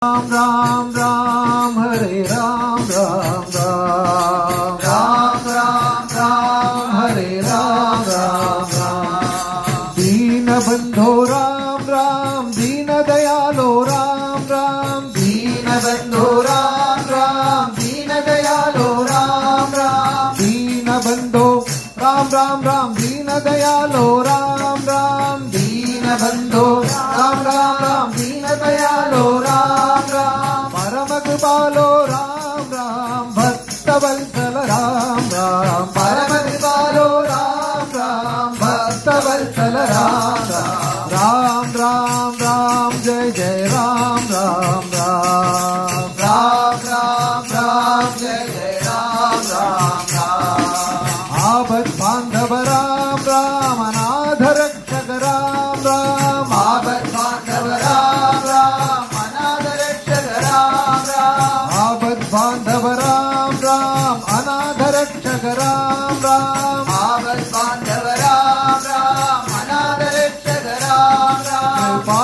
Ram Ram Ram Hare Ram Ram Ram Ram Ram Ram Hare Ram Ram Ram Deen Bandho Ram Ram Deen Dayalo Ram Ram Deen Bandho Ram Ram Deen Dayalo Ram Ram Deen Bandho Ram Ram Ram Deen Dayalo Ram Ram Deen Bandho Ram Ram Ram Deen Dayalo Ram Ram Paramagpalo Ram Ram Bhaktavatsala Ram Ram Paramagpalo Ram Ram Bhaktavatsala Ram Ram Ram Ram Ram Jai Jai Ram Ram Ram Ram Ram Ram Jai Jai Ram Ram Ram Abad Bandhav Ram Ram Anadh Rakshak Ram Ram Abad Bandhav Ram Ram Anadh Rakshak Ram Ram Abad Bandhav Ram Ram Anadh Rakshak Ram Ram Abad Bandhav Ram Ram Anadh Rakshak Ram Ram Kripa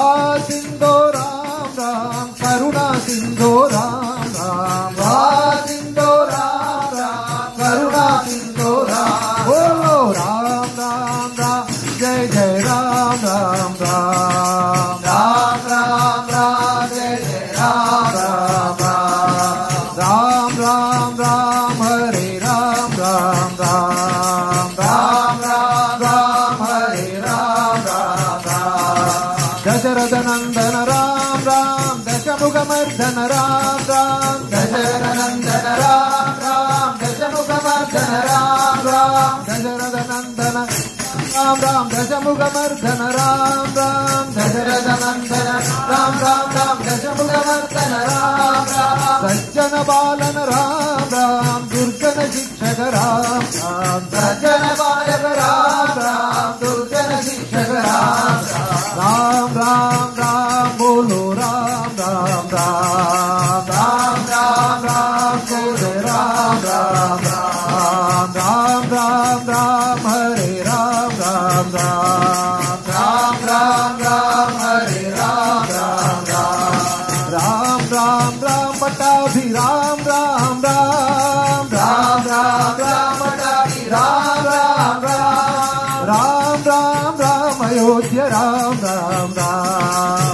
Sindhu Ram Ram Karuna Sindhu Ram Ram Kripa Sindhu Ram Ram Karuna Sindhu Ram Bolo Ram Ram Ram Jai Jai Ram Ram Ram Ram Ram Ram Jai Jai Ram Ram Ram Ram Ram Ram Hare Ram Ram Ram Ram Ram Ram Hare Ram Ram Ram Dasharatha Nandana Ram Ram Dashamukha Mardana Ram Ram Dasharatha Nandana Ram Ram Dashamukha Mardana Ram Ram Dasharatha Nandana Ram Ram Dashamukha Mardana Ram Ram Dasharatha Nandana Ram Ram Ram Dashamukha Mardana Ram Ram Sajjana Balana Ram Ram Durjana Shikshaka Ram Ram Sajjana Balana Ram Ram Durjana Shikshaka Ram Ram Ram Ram Bolo Ram Ram Ram Ram Ram Ram Bolo Ram Ram Ram Ram Ram Ram Hare Ram Ram Ram Ram Ram Ram Hare Ram Ram Ram Ram Ram Ram Pattabhi Ram Ram Ram Ram Ram Ram Pattabhi Ram Ram Ram Ram Ram Ram Ayodhya Ram Ram Ram